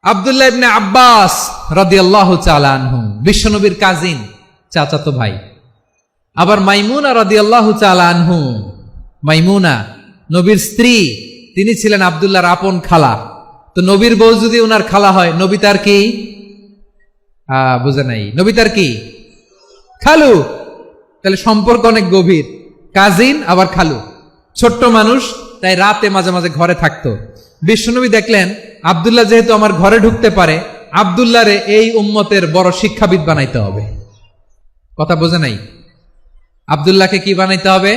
আব্দুল্লাহ ইবনে আব্বাস রাদিয়াল্লাহু তাআলা আনহু বিশ্বনবীর কাজিন, চাচাতো ভাই। আবার মাইমুনা রাদিয়াল্লাহু তাআলা আনহু, মাইমুনা নবীর স্ত্রী, তিনি ছিলেন আব্দুল্লাহর আপন খালা। তো নবীর বউ যদি ওনার খালা হয়, নবী তার কি বুঝে নাই, নবী তার কি খালু। তাহলে সম্পর্ক অনেক গভীর, কাজিন আবার খালু, ছোট্ট মানুষ, তাই রাতে মাঝে মাঝে ঘরে থাকতো। বিশ্বনবী দেখলেন আব্দুল্লাহ যেহেতু আমার ঘরে ঢুকতে পারে, আব্দুল্লাহরে এই উম্মতের বড় শিক্ষাবিদ বানাইতে হবে। কথা বোঝে নাই? আব্দুল্লাহকে কি বানাইতে হবে?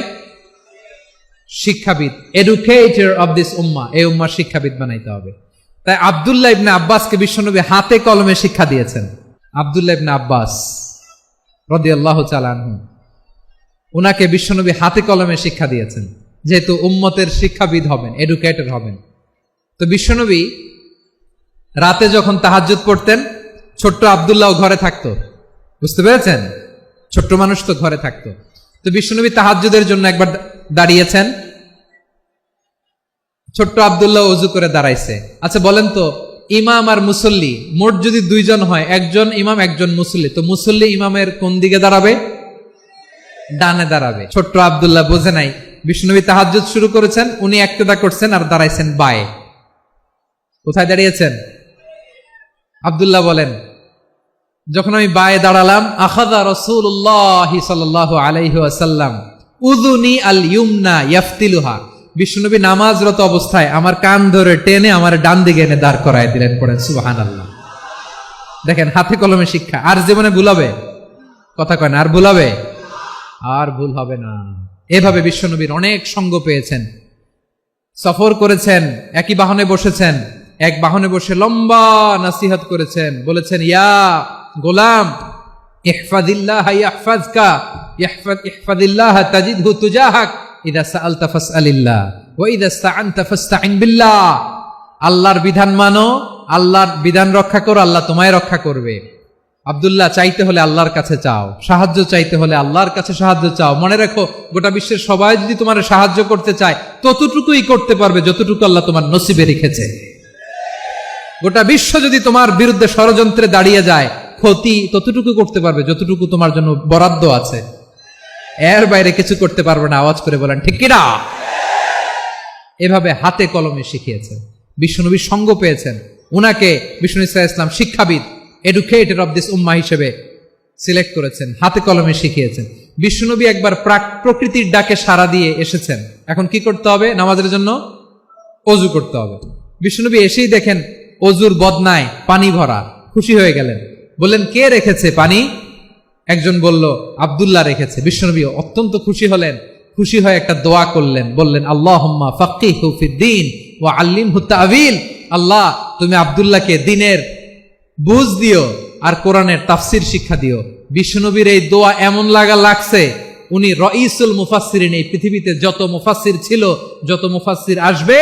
শিক্ষাবিদ, এডুকেটর অফ দিস উম্মাহ, এই উম্মার শিক্ষাবিদ বানাইতে হবে। তাই আব্দুল্লাহ ইবনে আব্বাসকে বিশ্বনবী হাতে কলমে শিক্ষা দিয়েছেন। আব্দুল্লাহ ইবনে আব্বাস রাদিয়াল্লাহু তাআলা আনহু, উনাকে বিশ্বনবী হাতে কলমে শিক্ষা দিয়েছেন, যেহেতু উম্মতের শিক্ষাবিদ হবেন, এডুকেটর হবেন। তো বিশ্বনবী রাতে যখন তাহাজ্জুদ পড়তেন, ছোট্ট আব্দুল্লাহ ঘরে থাকতো। বুঝতে পেরেছেন? ছোট্ট মানুষ তো ঘরে থাকতো। তো বিশ্বনবী তাহাজ্জুদের জন্য একবার দাঁড়িয়েছেন, ছোট্ট আব্দুল্লাহ ওযু করে দাঁড়াইছে। আচ্ছা বলেন তো, ইমাম আর মুসল্লি মোট যদি দুইজন হয়, একজন ইমাম একজন মুসল্লি, তো মুসল্লি ইমামের কোন দিকে দাঁড়াবে? ডানে দাঁড়াবে। ছোট্ট আব্দুল্লাহ বোঝে নাই, বিশ্বনবী তাহাজ্জুদ শুরু করেছেন, উনি ইক্তেদা করছেন আর দাঁড়াইছেন বায়ে। কোথায় দাঁড়িয়েছেন? আব্দুল্লাহ বলেন, যখন আমি বায়ে দাঁড়ালাম, আখাযা রাসূলুল্লাহ সাল্লাল্লাহু আলাইহি ওয়াসাল্লাম উযুনি আল ইউমনা ইয়াফতিলুহা, বিশ্বনবী নামাজরত অবস্থায় আমার কান ধরে টেনে আমার ডান দিকে এনে দাঁড় করায় দিলেন। পড়েন সুবহানাল্লাহ। দেখেন, হাতে কলমে শিক্ষা। আর জীবনে ভুলাবে? কথা কয় না, আর ভুলাবে? আর ভুল হবে না। এভাবে বিশ্বনবীর অনেক সঙ্গ পেয়েছেন, সফর করেছেন, একই বাহনে বসেছেন, এক বাহনে বসে লম্বা নাসিহত করেছেন, বলেছেন, ইয়া গোলাম ইহফাজিল্লাহ ইয়াহফাজকা, ইহফাজিল্লাহ তাজিদহু তুজাহাক, ইযা সাআলতা ফাসআলিল্লাহ ওয়া ইযা ইসতাআনতা ফাসতাইন বিল্লাহ। আল্লাহর বিধান মানো, আল্লাহর বিধান রক্ষা করো, আল্লাহ তোমায় রক্ষা করবে। আব্দুল্লাহ, চাইতে হলে আল্লাহর কাছে চাও, সাহায্য চাইতে হলে আল্লাহর কাছে সাহায্য চাও। মনে রাখো, গোটা বিশ্বের সবাই যদি তোমার সাহায্য করতে চায়, ততটুকুই করতে পারবে যতটুকু আল্লাহ তোমার নসিবে রেখেছে। গোটা বিশ্ব যদি তোমার বিরুদ্ধে ষড়যন্ত্রে দাঁড়িয়ে যায়, ক্ষতি ততটুকু করতে পারবে যতটুকু তোমার জন্য বরাদ্দ আছে, এর বাইরে কিছু করতে পারবে না। আওয়াজ করে বলেন ঠিক কিনা? এভাবে হাতে কলমে শিখিয়েছেন, বিশ্বনবীর সঙ্গ পেয়েছেন। উনাকে বিষ্ণু ইসলাম শিক্ষাবিদ, এডুকেটর অফ দিস উম্মাহ হিসেবে সিলেক্ট করেছেন, হাতে কলমে শিখিয়েছেন। বিশ্বনবী একবার প্রকৃতির ডাকে সাড়া দিয়ে এসেছেন। এখন কি করতে হবে? নামাজের জন্য ওযু করতে হবে। বিশ্বনবী এসেই দেখেন ওযুর বদনায় পানি ভরা, খুশি হয়ে গেলেন, বললেন, কে রেখেছে পানি? একজন বলল, আব্দুল্লাহ রেখেছে। বিশ্বনবী অত্যন্ত খুশি হলেন, খুশি হয়ে একটা দোয়া করলেন, বললেন, আল্লাহুম্মা ফাক্কিহু ফিদ্দীন ওয়া আল্লিমহু তা'ওয়ীল। আল্লাহ, তুমি আব্দুল্লাহকে দ্বীনের বুঝ দিও আর কোরআনের তাফসির শিক্ষা দিও। বিশ্বনবীর এই দোয়া এমন লাগছে, উনি রাইসুল মুফাসসিরিন, এই পৃথিবীতে যত মুফাসসির ছিল, যত মুফাসসির আসবে,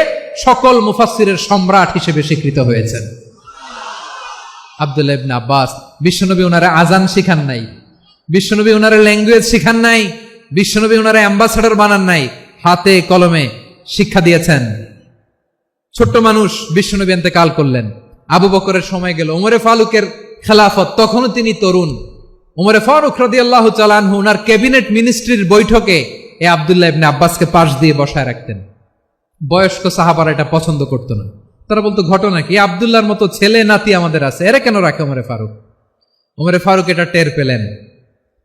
সকল মুফাসসিরের সম্রাট হিসেবে স্বীকৃত হয়েছেন। আব্দুল্লাহ ইবনে আব্বাস, বিশ্বনবী ওনারা আজান শিখান নাই, বিশ্বনবী ওনারা ল্যাঙ্গুয়েজ শিখান নাই, বিশ্বনবী ওনারা অ্যাম্বাসেডর বানান নাই, হাতে কলমে শিক্ষা দিয়েছেন। ছোট্ট মানুষ, বিশ্বনবী ইন্তেকাল করলেন, আবু বকরের সময় গেল, ওমরে ফারুকের খেলাফত, তখনও তিনি তরুণ। ওমরে ফারুক রাদিয়াল্লাহু তাআলা আনহু ওনার ক্যাবিনেট মিনিস্ট্রির বৈঠকে এই আব্দুল্লাহ ইবনে আব্বাসকে পাশ দিয়ে বসায় রাখতেন। বয়স্ক সাহাবারা এটা পছন্দ করতো না। তারা বলতো, ঘটনা কি? আব্দুল্লাহর মতো ছেলে নাতি আমাদের আছে, এরা কেন রাখে ওমরে ফারুক? ওমরে ফারুক এটা টের পেলেন,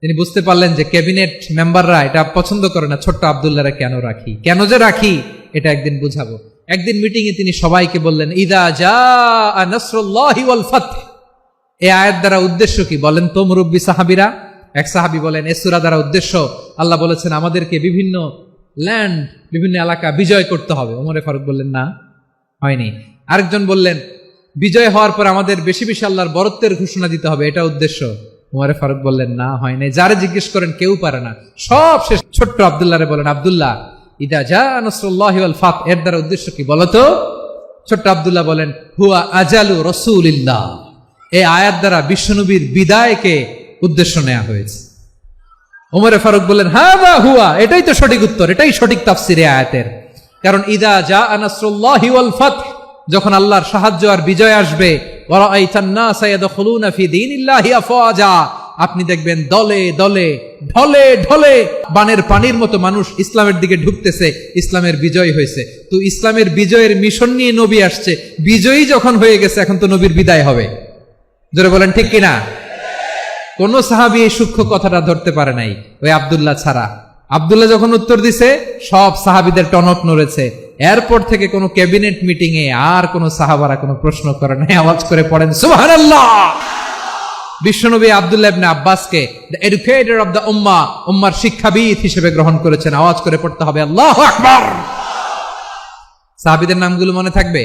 তিনি বুঝতে পারলেন যে ক্যাবিনেট মেম্বাররা এটা পছন্দ করে না, ছোট্ট আব্দুল্লাহরা কেন রাখি, কেন যে রাখি, এটা একদিন বুঝাবো। একদিন মিটিং এ তিনি সবাইকে বললেন, ইদা জাআ নাসরুল্লাহি ওয়াল ফাতহ। এই আয়াত দ্বারা উদ্দেশ্য কি বলেন তো মুরব্বী সাহাবীরা? এক সাহাবী বলেন, এই সূরা দ্বারা উদ্দেশ্য, আল্লাহ বলেছেন আমাদেরকে বিভিন্ন ল্যান্ড, বিভিন্ন এলাকা বিজয় করতে হবে। ওমরে ফারুক বললেন, না, হয়নি। আরেকজন বললেন, বিজয় হওয়ার পর আমাদের বেশি বেশি আল্লাহর বরত্বের ঘোষণা দিতে হবে, এটা উদ্দেশ্য। ওমরে ফারুক বললেন, না, হয় নাই। যারে জিজ্ঞেস করেন কেউ পারে না। সব শেষ ছোট্ট আব্দুল্লাহরে বলেন, আব্দুল্লাহ, ইদা জাআ নাসরুল্লাহি ওয়াল ফাতহ, এর দ্বারা উদ্দেশ্য কি বলতো? ছোট্ট আব্দুল্লাহ বলেন, হুয়া আজালু রাসূলিল্লাহ। এই আয়াত দ্বারা বিশ্বনবীর বিদায়কে উদ্দেশ্য নেওয়া হয়েছে। ওমরে ফারুক বললেন, হাযা হুয়া, এটাই তো সঠিক উত্তর, এটাই সঠিক তাফসীর এই আয়াতের। কারণ ইদা জাআ নাসরুল্লাহি ওয়াল ফাতহ, যখন আল্লাহর সাহায্য আর বিজয় আসবে, ওয়ারাআইতান নাসা ইয়াদখুলুনা ফি দীনিল্লাহি আফওয়াজা, আপনি দেখবেন দলে দলে ঢলে ঢলে বানের পানির মতো মানুষ ইসলামের দিকে ঢুকতেছে। ইসলামের বিজয় হয়েছে। তো ইসলামের বিজয়ের মিশন নিয়ে নবী আসছে, বিজয়ী যখন হয়ে গেছে এখন তো নবীর বিদায় হবে। জোরে বলেন ঠিক কিনা? কোন সাহাবী এই সূক্ষ্ম কথাটা ধরতে পারে নাই, ওই আব্দুল্লাহ ছাড়া। আব্দুল্লাহ যখন উত্তর দিছে সব সাহাবীদের টনক নড়েছে। এরপর থেকে কোনো ক্যাবিনেট মিটিং এ আর কোন সাহাবারা কোনো প্রশ্ন করে নাই। আওয়াজ করে পড়েন সুবহানাল্লাহ। বিশ্বনবী আব্দুল্লাহ ইবনে আব্বাসকে দ্য এডুকেটর অফ দ্য উম্মাহ, উম্মার শিক্ষাবিদ হিসেবে গ্রহণ করেছেন। আওয়াজ করে পড়তে হবে আল্লাহু আকবার। সাহাবীদের নামগুলো মনে থাকবে?